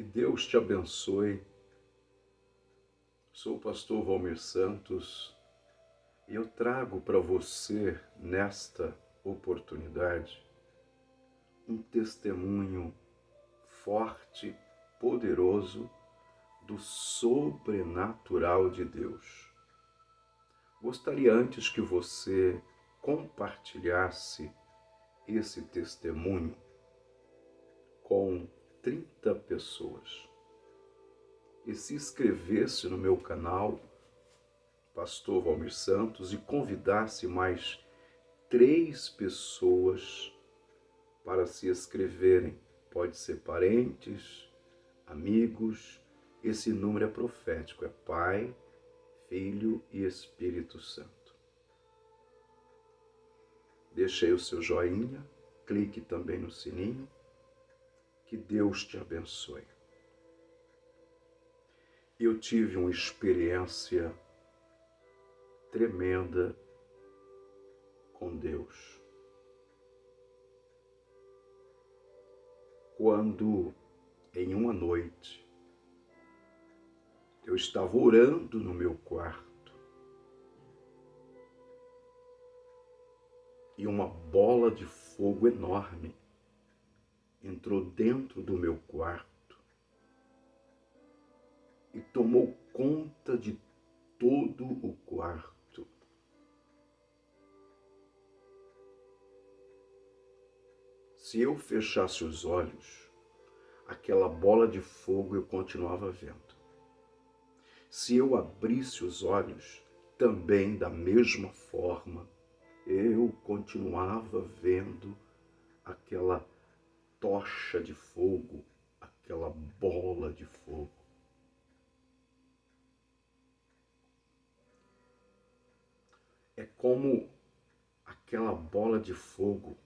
Que Deus te abençoe. Sou o pastor Valmir Santos e eu trago para você, nesta oportunidade, um testemunho forte, poderoso do sobrenatural de Deus. Gostaria antes que você compartilhasse esse testemunho com 30 pessoas e se inscrevesse no meu canal, Pastor Valmir Santos, e convidasse mais 3 pessoas para se inscreverem. Pode ser parentes, amigos. Esse número é profético, é Pai, Filho e Espírito Santo. Deixe aí o seu joinha, clique também no sininho. Que Deus te abençoe. Eu tive uma experiência tremenda com Deus. Quando, em uma noite, eu estava orando no meu quarto e uma bola de fogo enorme entrou dentro do meu quarto e tomou conta de todo o quarto. Se eu fechasse os olhos, aquela bola de fogo eu continuava vendo. Se eu abrisse os olhos, também da mesma forma, eu continuava vendo aquela tocha de fogo, aquela bola de fogo. É como aquela bola de fogo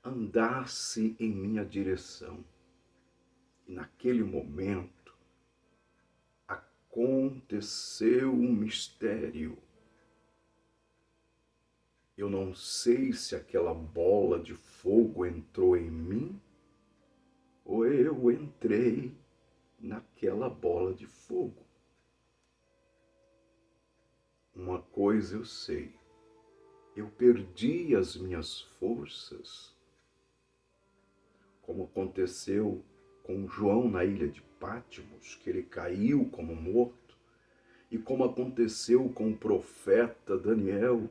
andasse em minha direção. E naquele momento aconteceu um mistério. Eu não sei se aquela bola de fogo entrou em mim ou eu entrei naquela bola de fogo. Uma coisa eu sei, eu perdi as minhas forças, como aconteceu com João na ilha de Patmos, que ele caiu como morto, e como aconteceu com o profeta Daniel,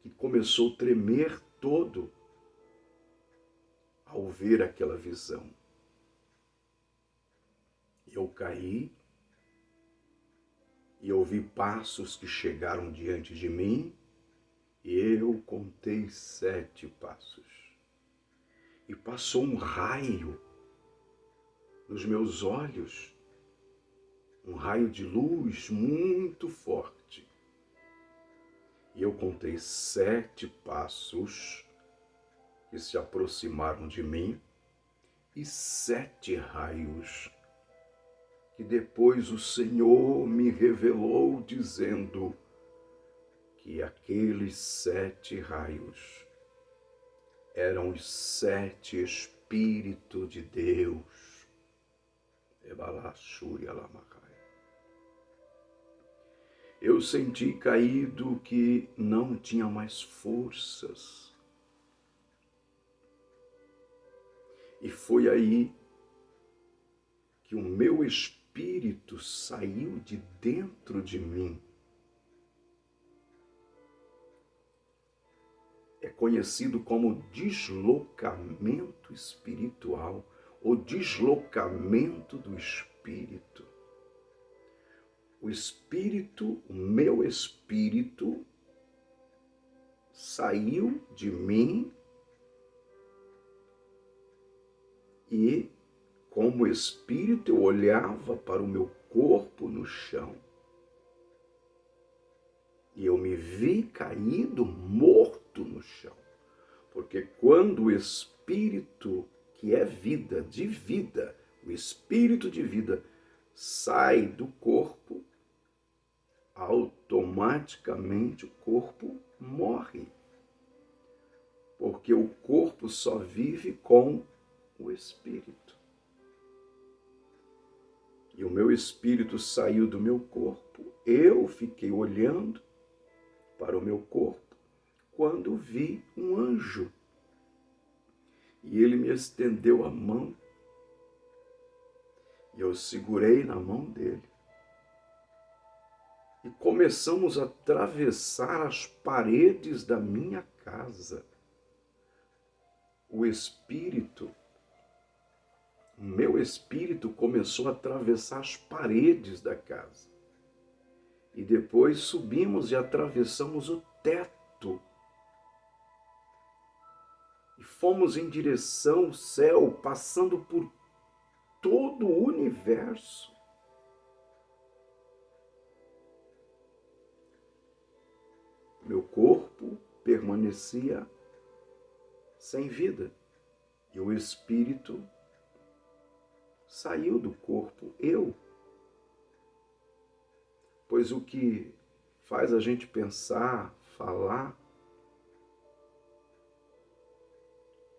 que começou a tremer todo ao ver aquela visão. Eu caí e ouvi passos que chegaram diante de mim, e eu contei 7 passos. E passou um raio nos meus olhos, um raio de luz muito forte. E eu contei 7 passos que se aproximaram de mim e 7 raios que depois o Senhor me revelou dizendo que aqueles 7 raios eram os 7 Espíritos de Deus. Eu senti caído que não tinha mais forças. E foi aí que o meu espírito saiu de dentro de mim. É conhecido como deslocamento espiritual, ou deslocamento do espírito. O espírito, o meu espírito, saiu de mim e, como espírito, eu olhava para o meu corpo no chão. E eu me vi caído, morto no chão. Porque quando o espírito, que é vida, de vida, o espírito de vida, sai do corpo, automaticamente o corpo morre. Porque o corpo só vive com o espírito. e o meu espírito saiu do meu corpo. Eu fiquei olhando para o meu corpo quando vi um anjo. E ele me estendeu a mão e eu segurei na mão dele. E começamos a atravessar as paredes da minha casa. O meu espírito começou a atravessar as paredes da casa. E depois subimos e atravessamos o teto. E fomos em direção ao céu, passando por todo o universo. Meu corpo permanecia sem vida e o espírito saiu do corpo, eu. Pois o que faz a gente pensar, falar,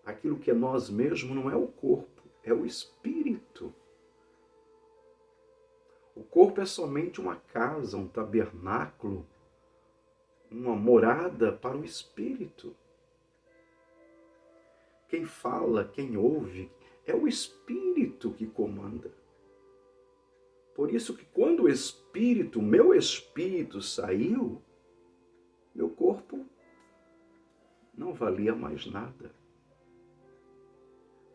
aquilo que é nós mesmos não é o corpo, é o espírito. O corpo é somente uma casa, um tabernáculo, uma morada para o espírito. Quem fala, quem ouve, é o espírito que comanda. Por isso que quando meu espírito saiu, meu corpo não valia mais nada.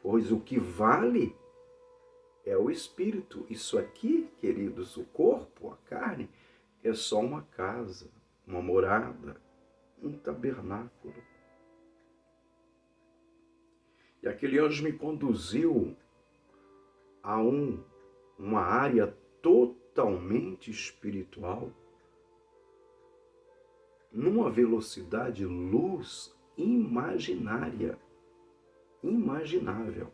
Pois o que vale é o espírito. Isso aqui, queridos, o corpo, a carne, é só uma casa, uma morada, um tabernáculo. E aquele anjo me conduziu a uma área totalmente espiritual, numa velocidade luz imaginária, imaginável.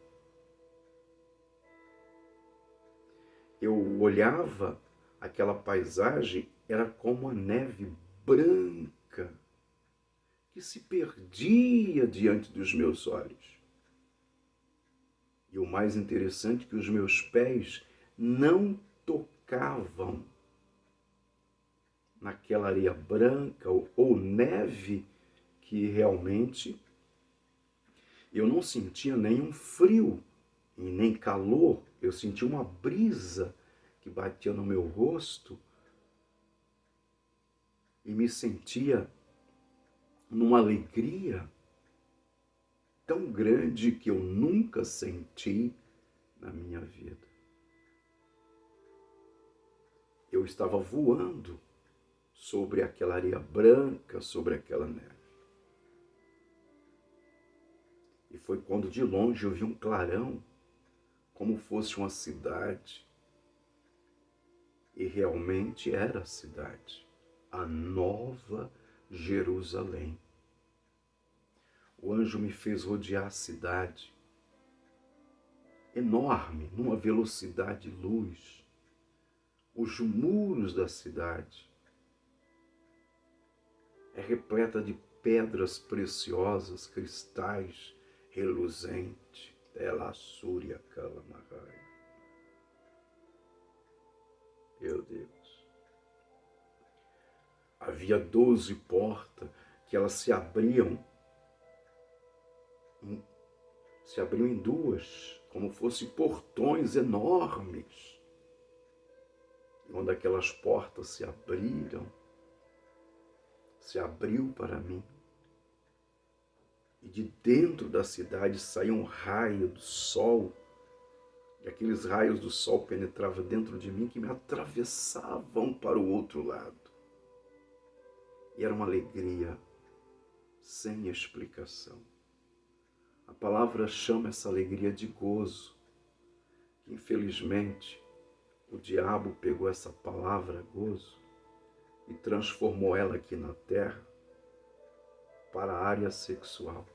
Eu olhava aquela paisagem, era como a neve branca que se perdia diante dos meus olhos. E o mais interessante é que os meus pés não tocavam naquela areia branca ou neve que realmente eu não sentia nenhum frio e nem calor. Eu sentia uma brisa que batia no meu rosto e me sentia numa alegria tão grande que eu nunca senti na minha vida. Eu estava voando sobre aquela areia branca, sobre aquela neve. E foi quando de longe eu vi um clarão, como fosse uma cidade. E realmente era a cidade, a Nova Jerusalém. O anjo me fez rodear a cidade, enorme, numa velocidade de luz. Os muros da cidade é repleta de pedras preciosas, cristais reluzentes. Ela Súria Kalamahai. Meu Deus. Havia 12 portas que elas se abriam em duas, como fossem portões enormes. E quando aquelas portas se abriu para mim. E de dentro da cidade saiu um raio do sol. E aqueles raios do sol penetravam dentro de mim que me atravessavam para o outro lado. E era uma alegria sem explicação. A palavra chama essa alegria de gozo. Infelizmente, o diabo pegou essa palavra gozo e transformou ela aqui na terra para a área sexual.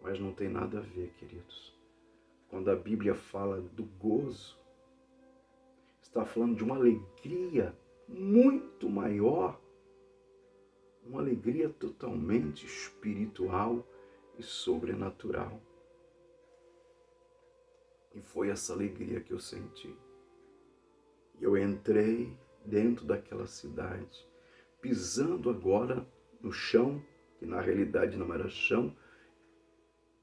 Mas não tem nada a ver, queridos. Quando a Bíblia fala do gozo, está falando de uma alegria muito maior, uma alegria totalmente espiritual e sobrenatural. E foi essa alegria que eu senti. Eu entrei dentro daquela cidade, pisando agora no chão, que na realidade não era chão.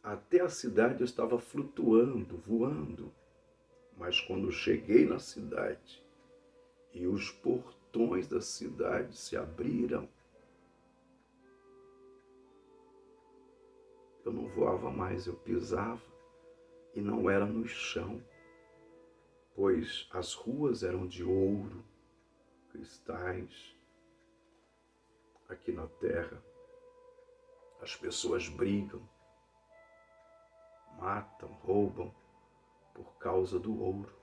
Até a cidade eu estava flutuando, voando. Mas quando cheguei na cidade e os portões da cidade se abriram, eu não voava mais, eu pisava e não era no chão, pois as ruas eram de ouro, cristais. Aqui na terra, as pessoas brigam, matam, roubam por causa do ouro.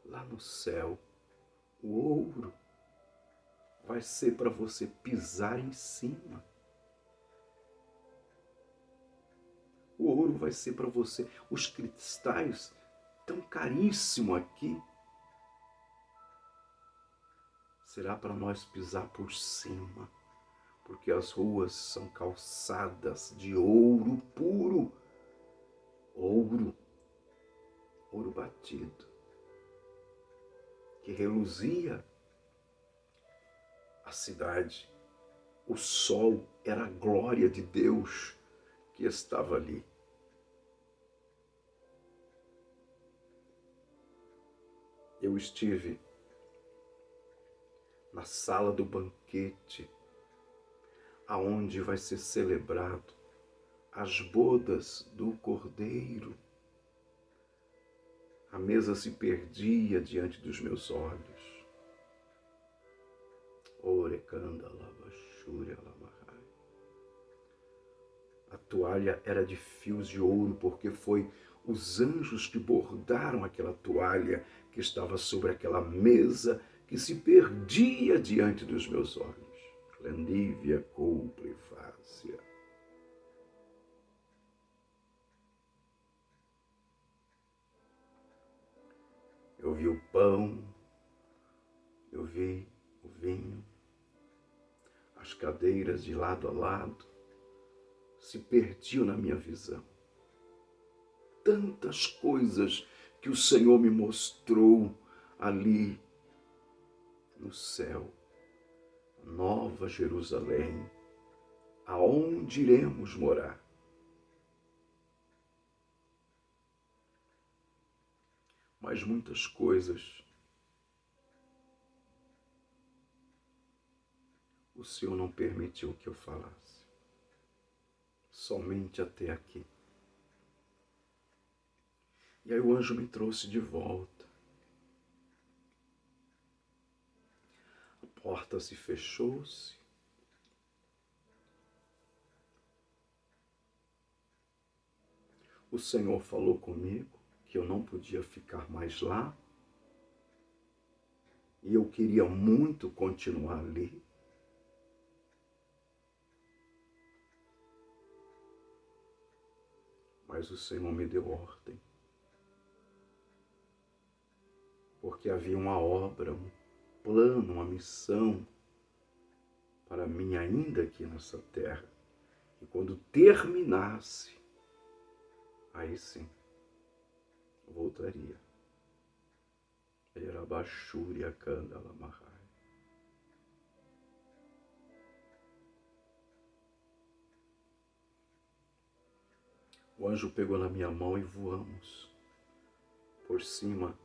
Lá no céu, o ouro vai ser para você pisar em cima. O ouro vai ser para você. Os cristais tão caríssimos aqui, será para nós pisar por cima, porque as ruas são calçadas de ouro puro, ouro batido, que reluzia a cidade. O sol era a glória de Deus que estava ali. Eu estive na sala do banquete, aonde vai ser celebrado as bodas do Cordeiro. A mesa se perdia diante dos meus olhos. A toalha era de fios de ouro, porque foi os anjos que bordaram aquela toalha que estava sobre aquela mesa que se perdia diante dos meus olhos. Clandívia Couplefácia. Eu vi o pão, eu vi o vinho, as cadeiras de lado a lado se perdiam na minha visão. Tantas coisas que o Senhor me mostrou ali no céu, Nova Jerusalém, aonde iremos morar. Mas muitas coisas o Senhor não permitiu que eu falasse. Somente até aqui. E aí o anjo me trouxe de volta. A porta se fechou-se. O Senhor falou comigo que eu não podia ficar mais lá. E eu queria muito continuar ali. Mas o Senhor me deu ordem. Porque havia uma obra, um plano, uma missão para mim ainda aqui nessa terra. E quando terminasse, aí sim, voltaria. Era Bachúria Kandala Mahai. O anjo pegou na minha mão e voamos por cima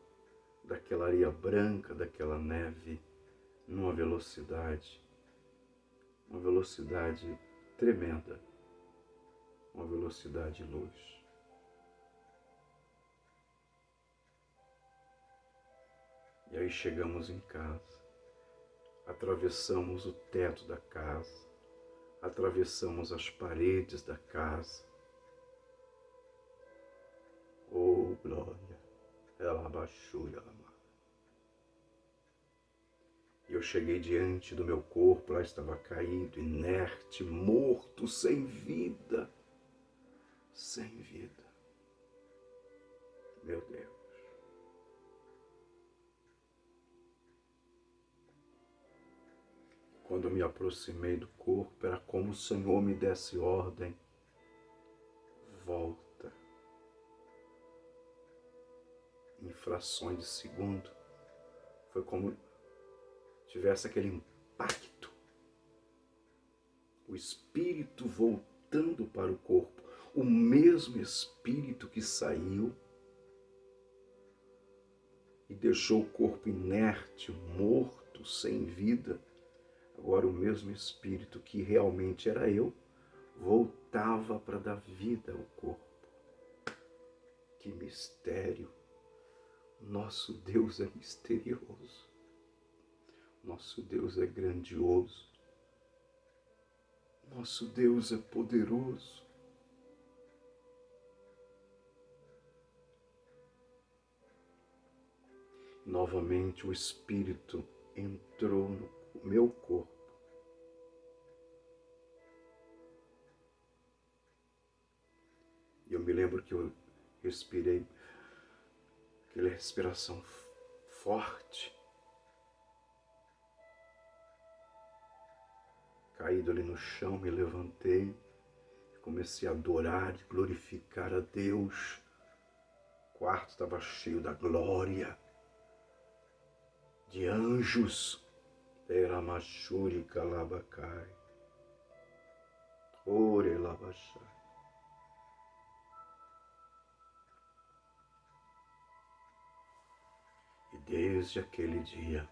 daquela areia branca, daquela neve, numa velocidade tremenda, uma velocidade luz. E aí chegamos em casa, atravessamos o teto da casa, atravessamos as paredes da casa. Oh, glória! Ela abaixou e ela amava. E eu cheguei diante do meu corpo, lá estava caído, inerte, morto, sem vida. Sem vida. Meu Deus. Quando eu me aproximei do corpo, era como o Senhor me desse ordem. Volta. Em frações de segundo, Foi como tivesse aquele impacto. O espírito voltando para o corpo. O mesmo espírito que saiu e deixou o corpo inerte, morto, sem vida. Agora o mesmo espírito que realmente era eu, voltava para dar vida ao corpo. Que mistério! Nosso Deus é misterioso. Nosso Deus é grandioso. Nosso Deus é poderoso. Novamente o Espírito entrou no meu corpo. E eu me lembro que eu respirei aquela respiração forte. Caído ali no chão, me levantei, comecei a adorar e glorificar a Deus. O quarto estava cheio da glória, de anjos. Eramachuri Kalabacai, Ore Labachai. E desde aquele dia,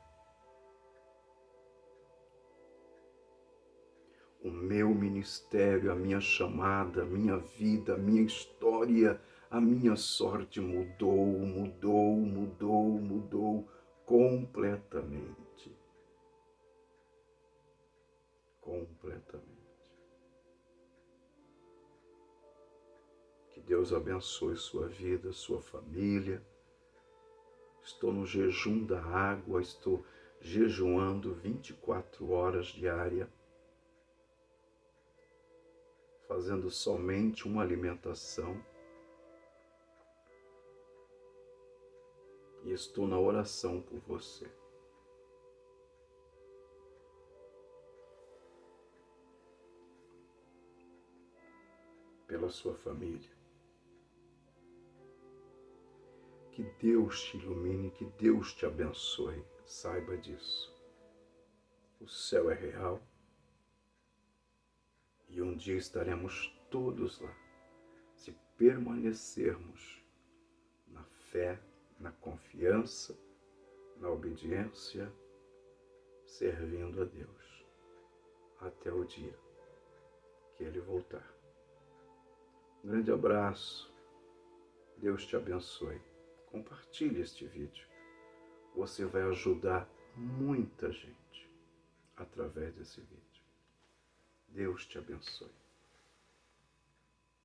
o meu ministério, a minha chamada, a minha vida, a minha história, a minha sorte mudou completamente. Completamente. Que Deus abençoe sua vida, sua família. Estou no jejum da água, estou jejuando 24 horas diárias, fazendo somente uma alimentação. E estou na oração por você. Pela sua família. Que Deus te ilumine, que Deus te abençoe. Saiba disso. O céu é real. E um dia estaremos todos lá, se permanecermos na fé, na confiança, na obediência, servindo a Deus, até o dia que Ele voltar. Um grande abraço, Deus te abençoe. Compartilhe este vídeo, você vai ajudar muita gente através desse vídeo. Deus te abençoe.